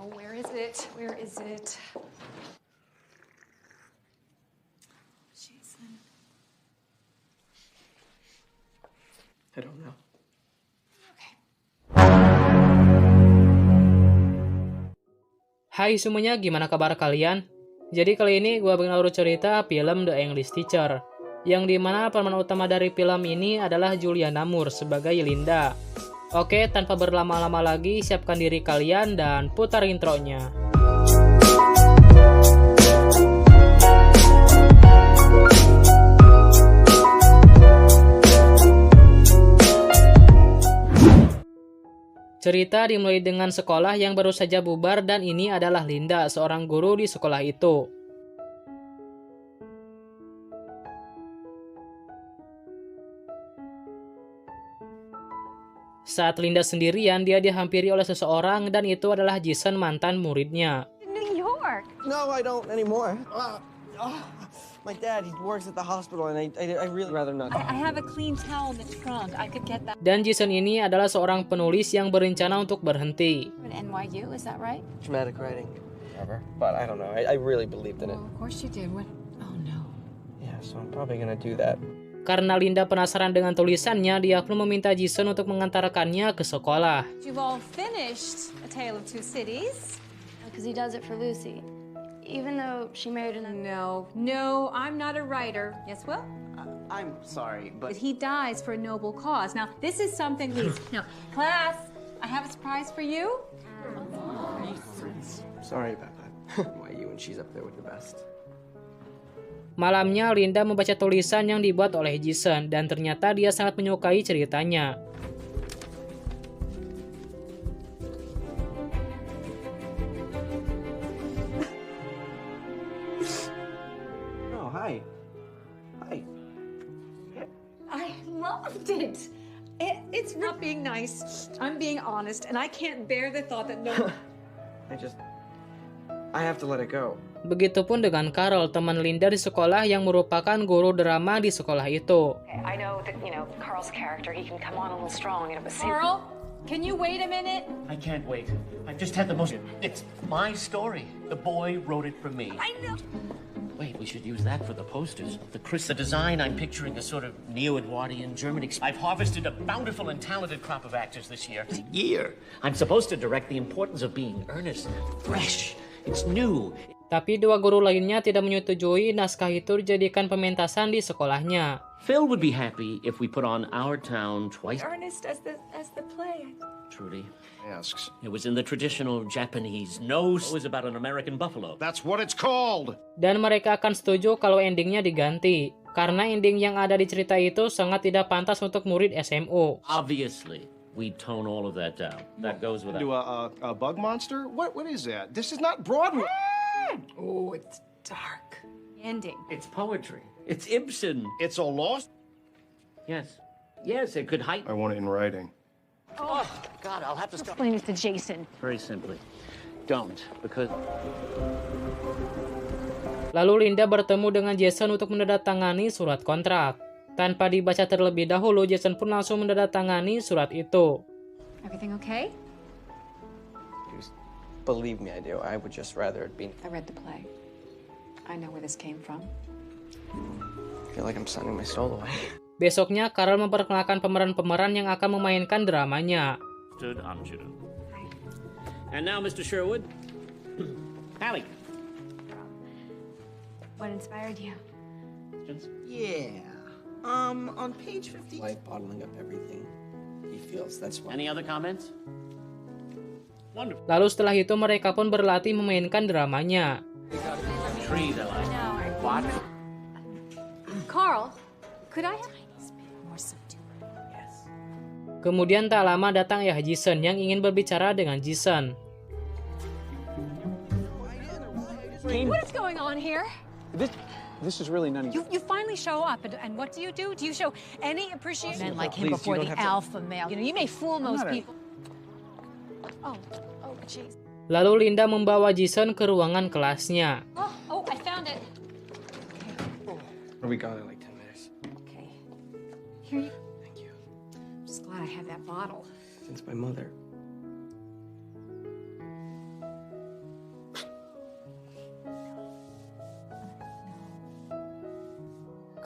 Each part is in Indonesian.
Oh, where is it? Where is it? Jason. I don't know. Okay. Hai semuanya, gimana kabar kalian? Jadi kali ini gue bakal urut cerita film The English Teacher, yang dimana pemeran utama dari film ini adalah Juliana Moore sebagai Linda. Oke, tanpa berlama-lama lagi, siapkan diri kalian dan putar intronya. Cerita dimulai dengan sekolah yang baru saja bubar dan ini adalah Linda, seorang guru di sekolah itu. Saat Linda sendirian, dia dihampiri oleh seseorang dan itu adalah Jason, mantan muridnya. New York. No, I don't anymore. My dad, he works at the hospital and I really rather not. I have a clean towel in the trunk. I could get that. Dan Jason ini adalah seorang penulis yang berencana untuk berhenti. At NYU, is that right? Dramatic writing. Whatever. But I don't know. I really believed in it. Well, of course you did. What? Oh no. Yeah, so I'm probably gonna do that. Karena Linda penasaran dengan tulisannya, dia pun meminta Jason untuk mengantarkannya ke sekolah. You've all finished A Tale of Two Cities. Because he does it for Lucy. Even though she married another... No, I'm not a writer. Yes, Will? I'm sorry, But he dies for a noble cause. Now, this is something please. No, class, I have a surprise for you. sorry about that. Why you and she's up there with the best. Malamnya, Linda membaca tulisan yang dibuat oleh Jason dan ternyata dia sangat menyukai ceritanya. Oh, hi. Hi. I loved it. It's not being nice. I'm being honest, and I can't bear the thought that no. I have to let it go. Begitupun dengan Carol, teman Linda di sekolah yang merupakan guru drama di sekolah itu. I know that, Carl's character, he can come on a little strong, but Carl, can you wait a minute? I can't wait. I've just had the most... It's my story. The boy wrote it for me. I know. Wait, we should use that for the posters. The design, I'm picturing a sort of neo-Edwardian German... I've harvested a bountiful and talented crop of actors this year. I'm supposed to direct the importance of being earnest, fresh. It's new. Tapi dua guru lainnya tidak menyetujui naskah itu dijadikan pementasan di sekolahnya. Phil would be happy if we put on Our Town twice. Ernest as the play. Trudy. Asks. It was in the traditional Japanese. No, it was about an American buffalo. That's what it's called. Dan mereka akan setuju kalau endingnya diganti. Karena ending yang ada di cerita itu sangat tidak pantas untuk murid SMU. Obviously, we tone all of that down. That goes without... Do a bug monster? What is that? This is not Broadway. Oh, it's dark. Ending. It's poetry. It's Ibsen. It's a lost. Yes. Yes, it could heighten. I want it in writing. Oh, God, I'll have to stop. Explain it to Jason. Very simply, don't, because... Lalu Linda bertemu dengan Jason untuk menandatangani surat kontrak. Tanpa dibaca terlebih dahulu, Jason pun langsung menandatangani surat itu. Everything okay? Believe me, I do. I would just rather it be... I read the play. I know where this came from. I feel like I'm signing my soul away. Besoknya, Carol memperkenalkan pemeran-pemeran yang akan memainkan dramanya. And now, Mr. Sherwood. Hallie. What inspired you? Yeah. On page 50... Life bottling up everything he feels, that's why... Any other comments? Wonderful. Lalu setelah itu mereka pun berlatih memainkan dramanya. Tree that I what? Carl, could I have... Kemudian tak lama datang ayah Jason yang ingin berbicara dengan Jason. What is going on here? This is really none of You finally show up, and what do? Do you show any appreciation? Men like him Please, before you the don't have alpha male. You may fool most people. Oh, jeez. Lalu Linda membawa Jason ke ruangan kelasnya. Oh, I found it. We got it in like 10 minutes. Okay. Here you... Thank you. I'm just glad I had that bottle. Since my mother.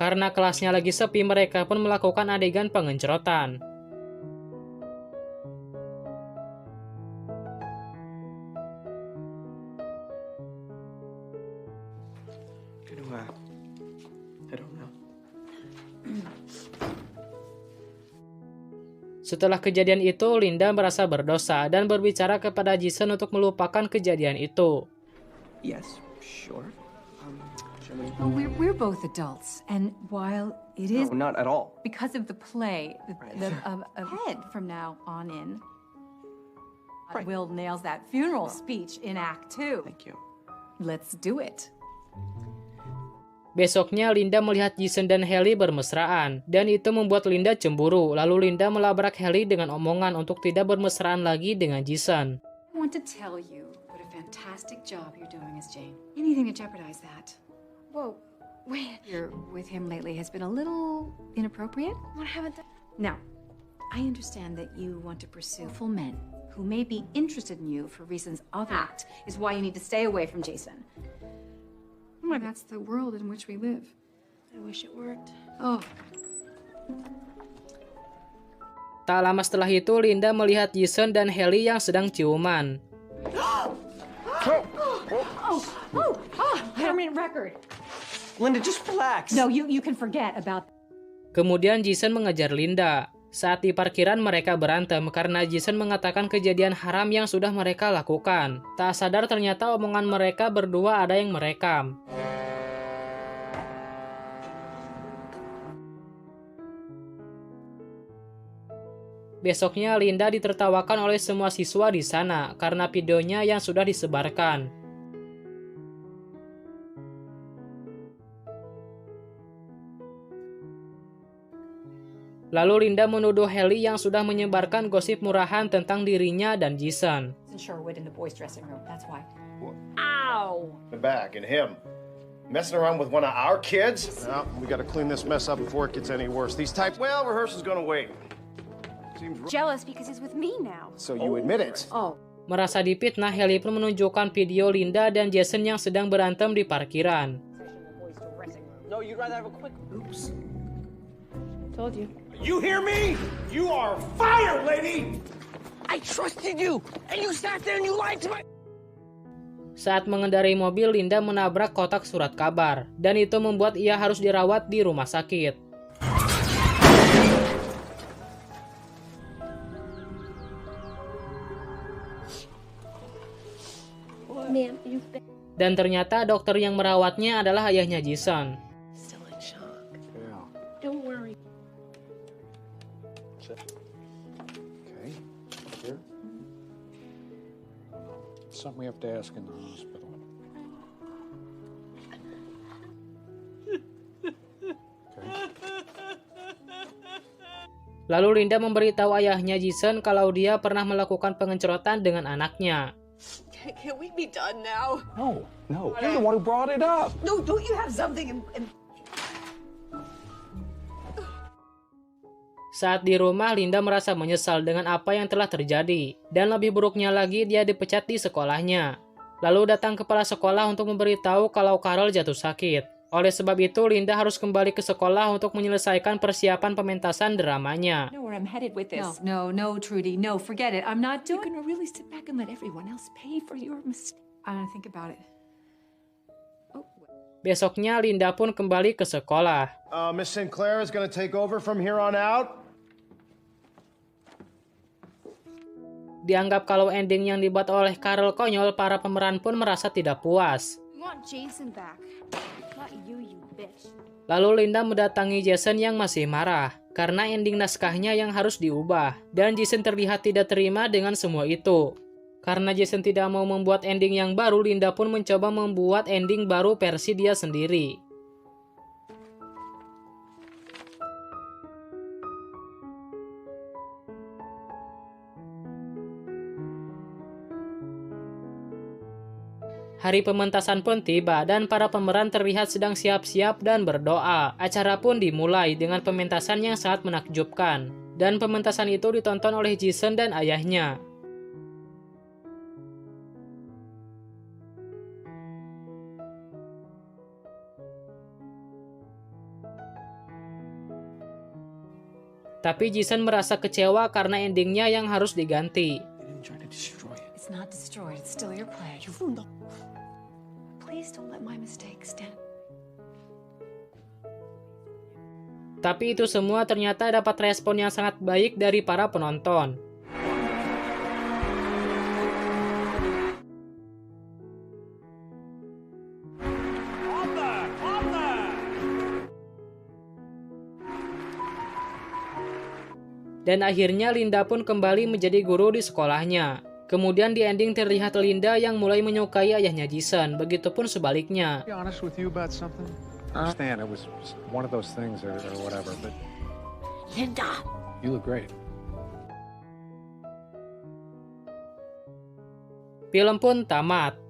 Karena kelasnya lagi sepi, mereka pun melakukan adegan pengencrotan. I don't know. Setelah kejadian itu, Linda merasa berdosa dan berbicara kepada Jason untuk melupakan kejadian itu. Yes, sure. Shall we? Oh, we're both adults, and while it is No, not at all. because of the play, the head from now on in. Will nails that funeral speech in Act 2. Thank you. Let's do it. Besoknya, Linda melihat Jason dan Haley bermesraan, dan itu membuat Linda cemburu. Lalu Linda melabrak Haley dengan omongan untuk tidak bermesraan lagi dengan Jason. I want to tell you what a fantastic job you're doing as Jane. Anything to jeopardize that. Whoa, wait. You're with him lately has been a little inappropriate. What haven't done? Now, I understand that you want to pursue full men who may be interested in you for reasons of act is why you need to stay away from Jason. That's the world in which we live. I wish it worked. Oh, Tak lama setelah itu, Linda melihat Jason dan Haley yang sedang ciuman. permanent record. Linda, just relax. No, you can forget about. Kemudian Jason mengejar Linda. Saat di parkiran mereka berantem karena Jason mengatakan kejadian haram yang sudah mereka lakukan. Tak sadar ternyata omongan mereka berdua ada yang merekam. Besoknya Linda ditertawakan oleh semua siswa di sana karena videonya yang sudah disebarkan. Lalu Linda menuduh Haley yang sudah menyebarkan gosip murahan tentang dirinya dan Jason. In Sherwood in the boys' dressing room. That's why. The back and him. Messing around with one of our kids? No, we gotta clean this mess up before it gets any worse. These types, well, rehearsal's gonna wait. Seems Jealous because he's with me now. so you admit it. Oh, Merasa dipitnah, Haley pun menunjukkan video Linda dan Jason yang sedang berantem di parkiran. No, you'd rather have a quick. Oops. Told you. You hear me? You are fired, lady! I trusted you, and you sat there and you lied to me. Saat mengendarai mobil, Linda menabrak kotak surat kabar, dan itu membuat ia harus dirawat di rumah sakit. Ma'am, you've been... Dan ternyata dokter yang merawatnya adalah ayahnya Jason. Still in shock. Yeah. Don't worry. Okay. Here. Something we have to ask in the hospital. Lalu Linda memberitahu ayahnya Jason kalau dia pernah melakukan pengencrotan dengan anaknya. Can we be done now? No, no. You're the one who brought it up. No, don't you have something in... Saat di rumah, Linda merasa menyesal dengan apa yang telah terjadi. Dan lebih buruknya lagi, dia dipecat di sekolahnya. Lalu datang kepala sekolah untuk memberitahu kalau Carol jatuh sakit. Oleh sebab itu, Linda harus kembali ke sekolah untuk menyelesaikan persiapan pementasan dramanya. know where I'm headed with this. no, Trudy, no, forget it. I'm not You're doing. gonna really sit back and let everyone else pay for your mistake. I'm gonna think about it. Besoknya, Linda pun kembali ke sekolah. Miss Sinclair is gonna take over from here on out. Dianggap kalau ending yang dibuat oleh Carol konyol, para pemeran pun merasa tidak puas. We want Jason back. Not you, you bitch. Lalu Linda mendatangi Jason yang masih marah karena ending naskahnya yang harus diubah. Dan Jason terlihat tidak terima dengan semua itu. Karena Jason tidak mau membuat ending yang baru, Linda pun mencoba membuat ending baru versi dia sendiri. Hari pementasan pun tiba dan para pemeran terlihat sedang siap-siap dan berdoa. Acara pun dimulai dengan pementasan yang sangat menakjubkan. Dan pementasan itu ditonton oleh Jason dan ayahnya. Tapi Jason merasa kecewa karena endingnya yang harus diganti. It's not destroyed. It's still your place. Please don't let my mistakes stand. Tapi itu semua ternyata dapat respon yang sangat baik dari para penonton. Dan akhirnya Linda pun kembali menjadi guru di sekolahnya. Kemudian di ending terlihat Linda yang mulai menyukai ayahnya Jason, begitupun sebaliknya. Be honest with you about something? I understand it was one of those things or whatever, but Linda! you look great. Film pun tamat.